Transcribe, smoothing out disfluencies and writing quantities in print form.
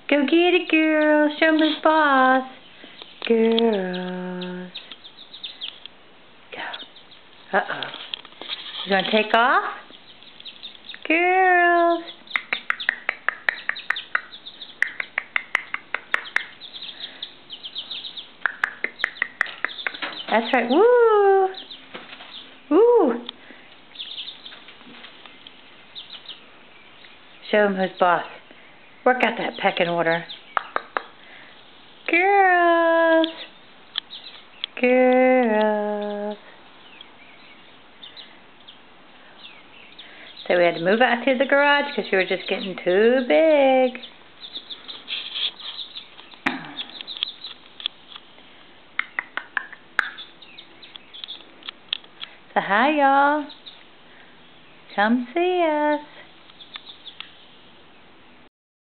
Go get it, girls. Show 'em who's boss. Girls. Go. Uh-oh. You gonna take off? Girls. That's right. Woo! Woo! Show 'em who's boss. Work out that pecking order. Girls. Girls. So we had to move out to the garage because you were just getting too big. So hi, y'all. Come see us.